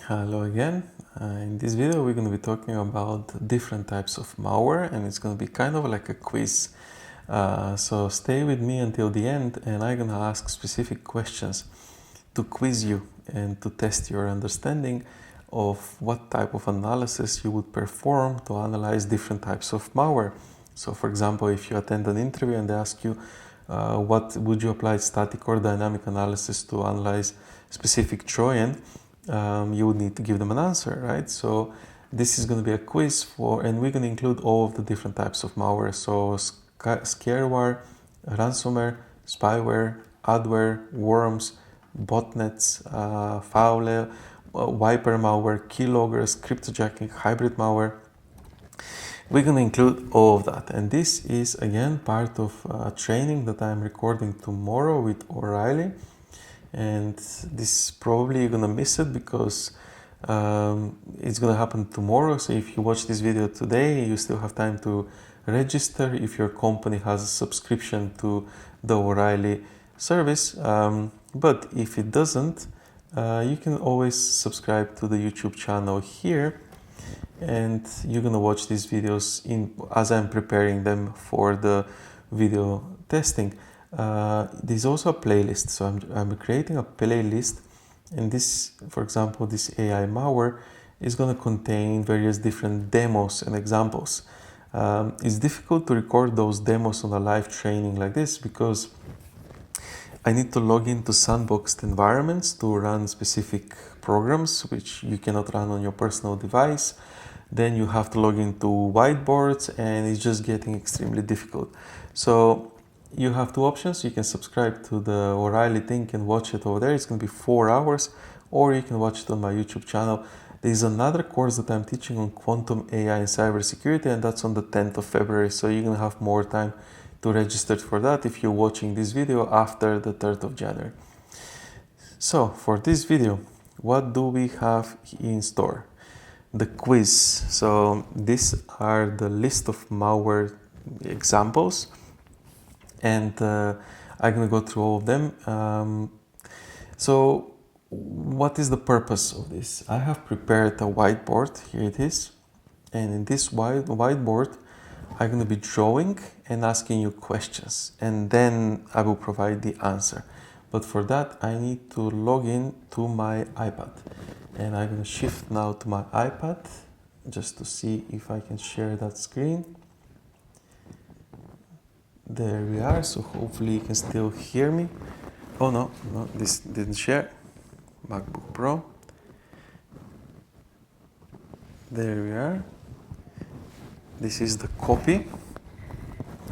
Hello again. In this video we're going to be talking about different types of malware, and it's going to be kind of like a quiz. So stay with me until the end, and I'm going to ask specific questions to quiz you and to test your understanding of what type of analysis you would perform to analyze different types of malware. So for example, if you attend an interview and they ask you what would you apply static or dynamic analysis to analyze specific Trojan, you would need to give them an answer, right? So this is going to be a quiz and we're going to include all of the different types of malware. So scareware, ransomware, spyware, adware, worms, botnets, fowler, wiper malware, keyloggers, cryptojacking, hybrid malware. We're going to include all of that, and this is again part of a training that I'm recording tomorrow with O'Reilly. And this probably you're gonna miss it because it's gonna happen tomorrow. So if you watch this video today, you still have time to register if your company has a subscription to the O'Reilly service. But if it doesn't, you can always subscribe to the YouTube channel here, and you're gonna watch these videos as I'm preparing them for the video testing. There's also a playlist, so I'm creating a playlist, and this, for example, this AI malware is going to contain various different demos and examples. It's difficult to record those demos on a live training like this because I need to log into sandboxed environments to run specific programs which you cannot run on your personal device. Then you have to log into whiteboards, and it's just getting extremely difficult. So you have two options. You can subscribe to the O'Reilly thing and watch it over there. It's going to be 4 hours, or you can watch it on my YouTube channel. There's another course that I'm teaching on quantum AI and cybersecurity, and that's on the 10th of February. So you're going to have more time to register for that if you're watching this video after the 3rd of January. So for this video, what do we have in store? The quiz. So these are the list of malware examples, and I'm going to go through all of them. So what is the purpose of this? I have prepared a whiteboard. Here it is. And in this whiteboard, I'm going to be drawing and asking you questions. And then I will provide the answer. But for that, I need to log in to my iPad. And I'm going to shift now to my iPad just to see if I can share that screen. There we are, so hopefully you can still hear me. Oh no, this didn't share. MacBook Pro. There we are. This is the copy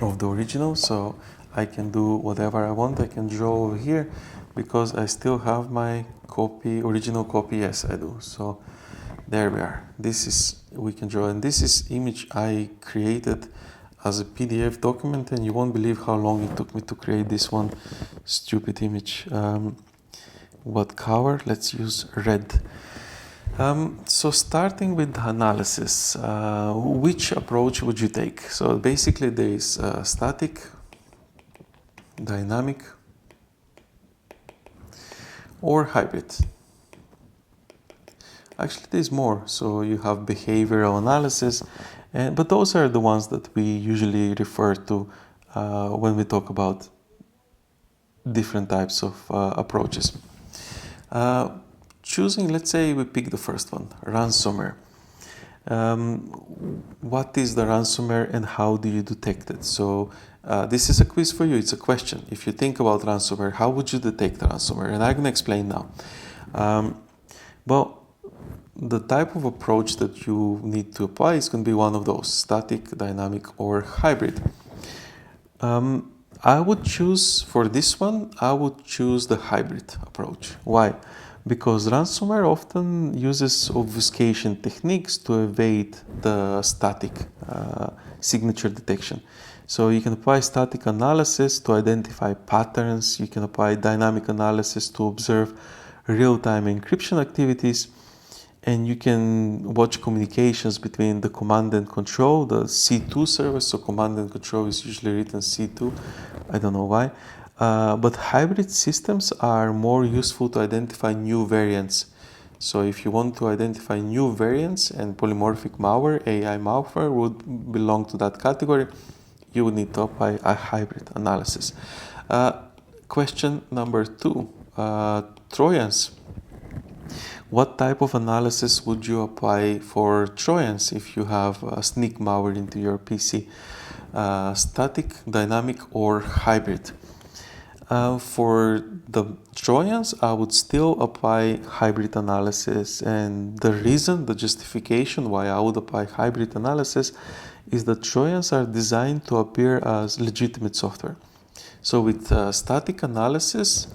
of the original, so I can do whatever I want. I can draw over here because I still have my original copy. Yes, I do. So there we are. We can draw, and this is image I created as a PDF document, and you won't believe how long it took me to create this one stupid image. What color? Let's use red. So starting with the analysis, which approach would you take? So basically there is static, dynamic, or hybrid. Actually there's more. So you have behavioral analysis, but those are the ones that we usually refer to when we talk about different types of approaches. Choosing, let's say we pick the first one, ransomware. What is the ransomware and how do you detect it? So this is a quiz for you. It's a question. If you think about ransomware, how would you detect ransomware? And I'm going to explain now. Well, the type of approach that you need to apply is going to be one of those, static, dynamic, or hybrid. I would choose, for this one, I would choose the hybrid approach. Why? Because ransomware often uses obfuscation techniques to evade the static signature detection. So you can apply static analysis to identify patterns. You can apply dynamic analysis to observe real-time encryption activities. And you can watch communications between the command and control, the C2 service. So command and control is usually written C2. I don't know why. But hybrid systems are more useful to identify new variants. So if you want to identify new variants, and polymorphic malware, AI malware, would belong to that category, you would need to apply a hybrid analysis. Question number 2, Trojans. What type of analysis would you apply for Trojans if you have sneak malware into your PC? Static, dynamic, or hybrid? For the Trojans, I would still apply hybrid analysis, and the justification why I would apply hybrid analysis is that Trojans are designed to appear as legitimate software. So with static analysis,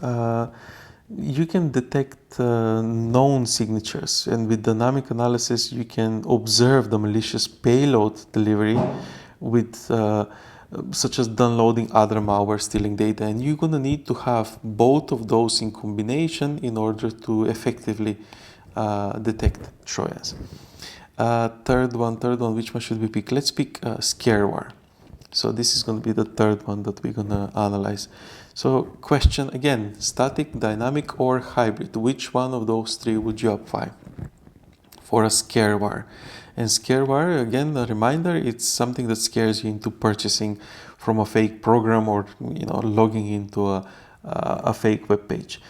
you can detect known signatures, and with dynamic analysis, you can observe the malicious payload delivery with such as downloading other malware, stealing data, and you're going to need to have both of those in combination in order to effectively detect Trojans. Third one, which one should we pick? Let's pick scareware. So this is going to be the third one that we're going to analyze. So question again, static, dynamic, or hybrid? Which one of those three would you apply for a scareware? And scareware, again, a reminder, it's something that scares you into purchasing from a fake program or logging into a fake web page.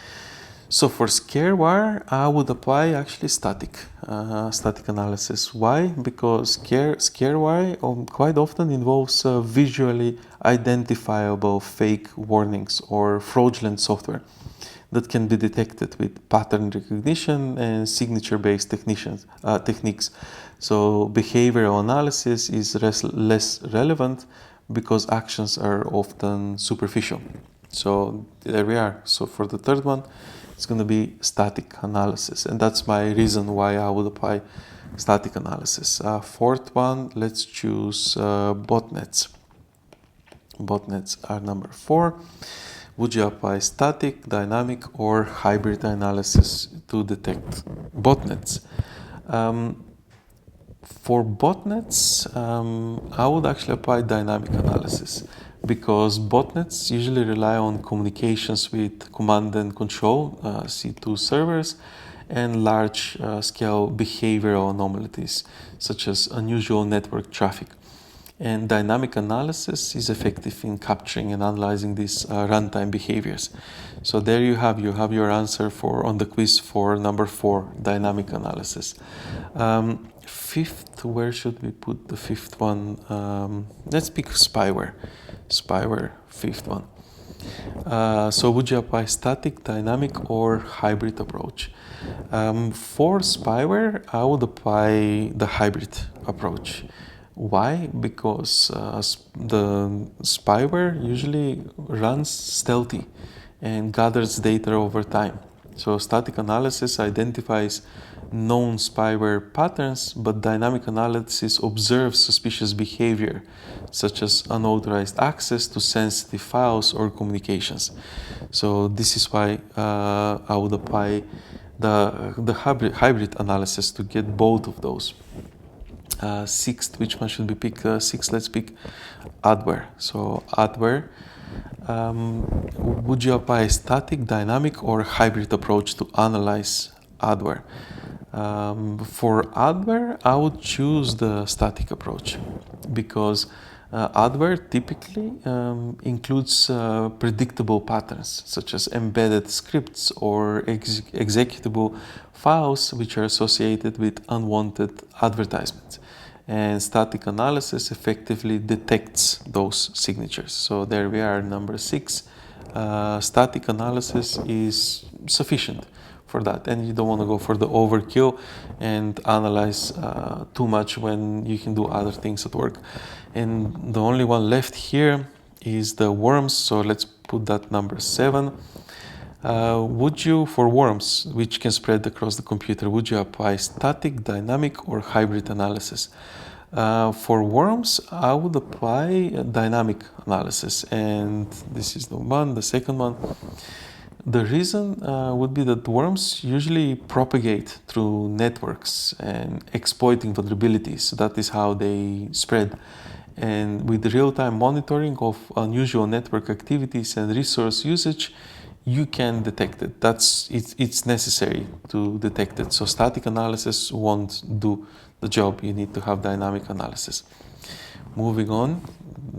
So for scareware, I would apply actually static analysis. Why? Because scareware quite often involves visually identifiable fake warnings or fraudulent software that can be detected with pattern recognition and signature-based techniques. So behavioral analysis is less relevant because actions are often superficial. So there we are. So for the third one, it's going to be static analysis, and that's my reason why I would apply static analysis. Fourth one, let's choose botnets. Botnets are number 4. Would you apply static, dynamic, or hybrid analysis to detect botnets? For botnets, I would actually apply dynamic analysis, because botnets usually rely on communications with command and control, C2 servers, and large-scale behavioral anomalies, such as unusual network traffic. And dynamic analysis is effective in capturing and analyzing these runtime behaviors. So there you have your answer on the quiz for number 4, dynamic analysis. Fifth, where should we put the fifth one? Let's pick spyware. Spyware, fifth one. So would you apply static, dynamic, or hybrid approach? For spyware, I would apply the hybrid approach. Why? Because the spyware usually runs stealthy and gathers data over time. So static analysis identifies known spyware patterns, but dynamic analysis observes suspicious behavior, such as unauthorized access to sensitive files or communications. So this is why I would apply the hybrid analysis to get both of those. Sixth, which one should we pick? Sixth, let's pick adware. So adware, would you apply a static, dynamic, or hybrid approach to analyze adware? For adware, I would choose the static approach, because adware typically includes predictable patterns, such as embedded scripts or executable files which are associated with unwanted advertisements. And static analysis effectively detects those signatures. So there we are, number 6. Static analysis is sufficient for that, and you don't want to go for the overkill and analyze too much when you can do other things at work. And the only one left here is the worms, so let's put that number 7. Would you, for worms, which can spread across the computer, would you apply static, dynamic, or hybrid analysis? For worms, I would apply dynamic analysis, and this is the second one. The reason would be that worms usually propagate through networks and exploiting vulnerabilities. That is how they spread. And with real-time monitoring of unusual network activities and resource usage, you can detect it. It's necessary to detect it. So static analysis won't do the job. You need to have dynamic analysis. Moving on,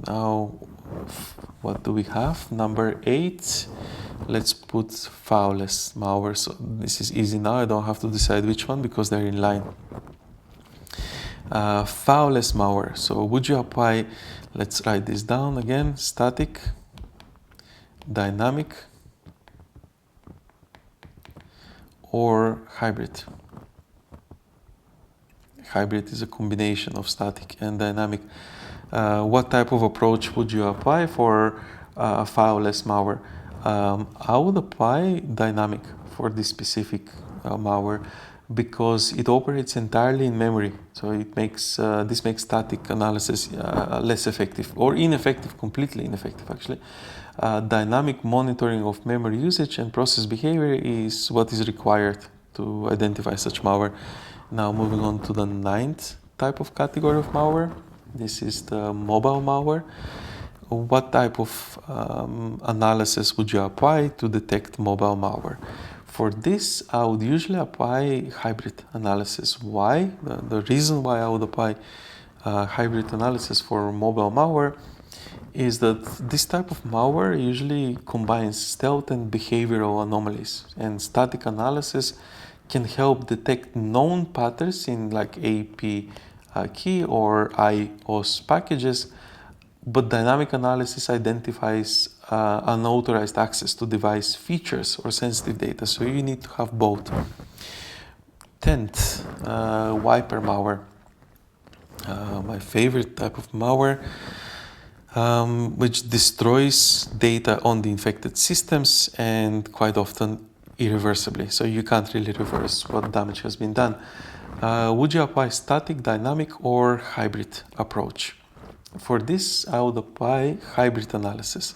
now what do we have? Number 8, let's put foulest malware. So this is easy now, I don't have to decide which one because they're in line. Foulest malware. So would you apply, let's write this down again, static, dynamic, or hybrid? Hybrid is a combination of static and dynamic. What type of approach would you apply for fileless malware? I would apply dynamic for this specific malware because it operates entirely in memory. So it makes this makes static analysis less effective or ineffective, completely ineffective actually. Dynamic monitoring of memory usage and process behavior is what is required to identify such malware. Now moving on to the 9th type of category of malware. This is the mobile malware. What type of analysis would you apply to detect mobile malware? For this, I would usually apply hybrid analysis. Why? The reason why I would apply hybrid analysis for mobile malware is that this type of malware usually combines stealth and behavioral anomalies, and static analysis can help detect known patterns in like AP key or IOS packages, but dynamic analysis identifies unauthorized access to device features or sensitive data, so you need to have both. 10th, wiper malware. My favorite type of malware, which destroys data on the infected systems and quite often irreversibly. So you can't really reverse what damage has been done. Would you apply static, dynamic, or hybrid approach? For this, I would apply hybrid analysis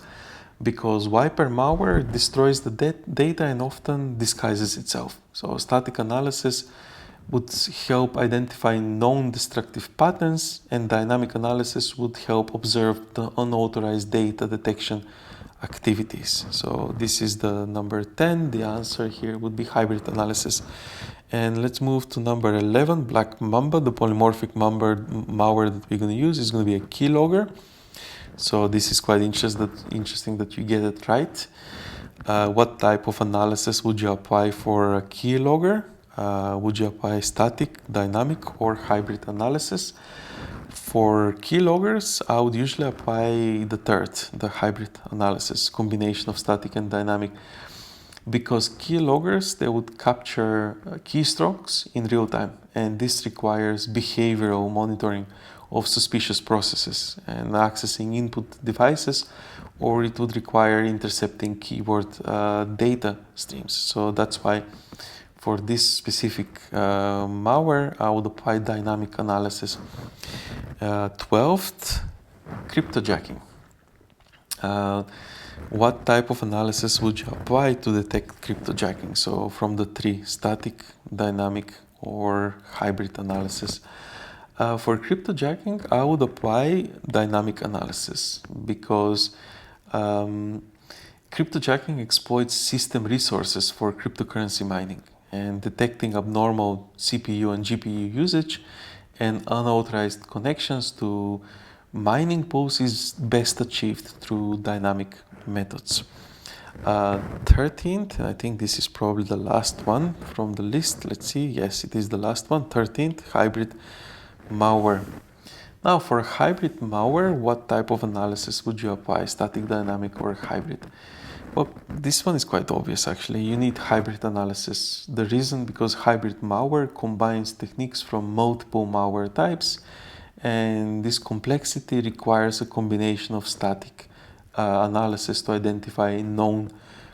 because wiper malware destroys the data and often disguises itself. So static analysis would help identify known destructive patterns, and dynamic analysis would help observe the unauthorized data detection activities. So this is the number 10. The answer here would be hybrid analysis. And let's move to number 11, Black Mamba. The polymorphic malware that we're going to use is going to be a keylogger. So this is quite interesting that you get it right. What type of analysis would you apply for a keylogger? Would you apply static, dynamic, or hybrid analysis? For keyloggers, I would usually apply the third, the hybrid analysis, combination of static and dynamic, because keyloggers, they would capture keystrokes in real time, and this requires behavioral monitoring of suspicious processes and accessing input devices, or it would require intercepting keyword data streams. So that's why for this specific malware, I would apply dynamic analysis. 12th, cryptojacking. What type of analysis would you apply to detect cryptojacking? So from the three, static, dynamic, or hybrid analysis. For cryptojacking, I would apply dynamic analysis because cryptojacking exploits system resources for cryptocurrency mining, and detecting abnormal CPU and GPU usage and unauthorized connections to mining pools is best achieved through dynamic methods. 13th, I think this is probably the last one from the list. Let's see. Yes, it is the last one. 13th, hybrid malware. Now, for hybrid malware, what type of analysis would you apply? Static, dynamic, or hybrid? Well, this one is quite obvious actually. You need hybrid analysis. The reason, because hybrid malware combines techniques from multiple malware types, and this complexity requires a combination of static analysis to identify known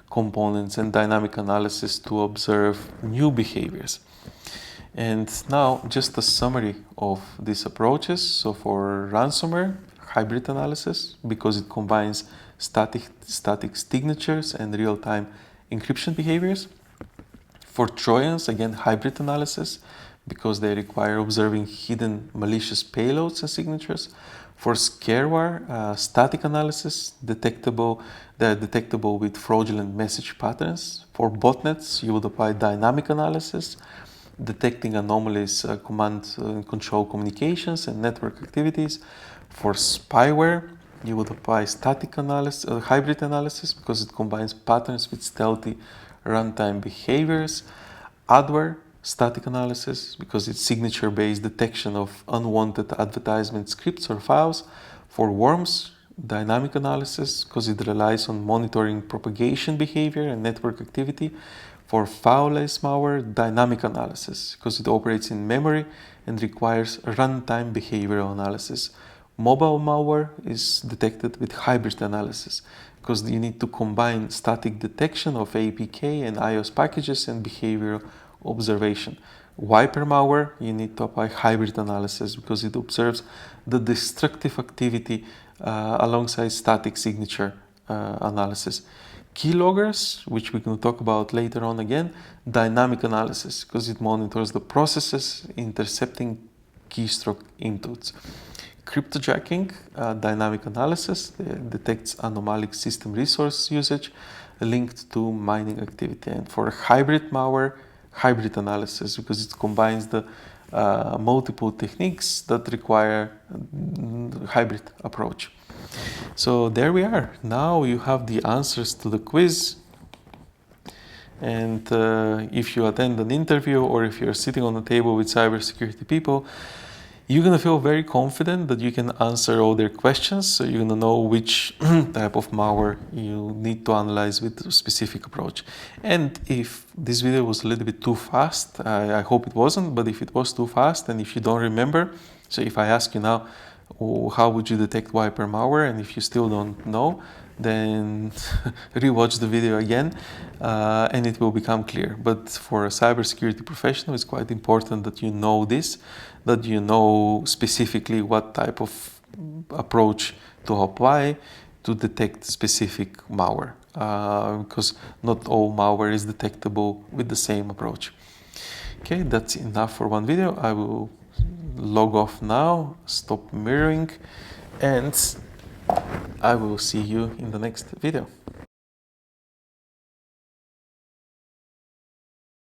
components and dynamic analysis to observe new behaviors. And now just a summary of these approaches. So for ransomware, hybrid analysis, because it combines static signatures and real-time encryption behaviors. For Trojans, again, hybrid analysis, because they require observing hidden malicious payloads and signatures. For scareware, static analysis, they're detectable with fraudulent message patterns. For botnets, you would apply dynamic analysis, detecting anomalies, command and control communications and network activities. For spyware, you would apply static analysis, hybrid analysis, because it combines patterns with stealthy runtime behaviors. Adware, static analysis, because it's signature-based detection of unwanted advertisement scripts or files. For worms, dynamic analysis, because it relies on monitoring propagation behavior and network activity. For file-less malware, dynamic analysis, because it operates in memory and requires runtime behavioral analysis. Mobile malware is detected with hybrid analysis, because you need to combine static detection of APK and iOS packages and behavioral observation. Wiper malware, you need to apply hybrid analysis, because it observes the destructive activity alongside static signature analysis. Keyloggers, which we're going to talk about later on again, dynamic analysis, because it monitors the processes intercepting keystroke inputs. Cryptojacking, dynamic analysis, detects anomalic system resource usage linked to mining activity. And for hybrid malware, hybrid analysis, because it combines the multiple techniques that require hybrid approach. So there we are. Now you have the answers to the quiz. And if you attend an interview or if you're sitting on a table with cybersecurity people, you're going to feel very confident that you can answer all their questions. So you're going to know which type of malware you need to analyze with a specific approach. And if this video was a little bit too fast, I hope it wasn't, but if it was too fast and if you don't remember, so if I ask you now, how would you detect wiper malware, and if you still don't know, then rewatch the video again and it will become clear. But for a cybersecurity professional, it's quite important that you know this, that you know specifically what type of approach to apply to detect specific malware, because not all malware is detectable with the same approach. Okay, that's enough for one video. I will log off now, stop mirroring, and I will see you in the next video.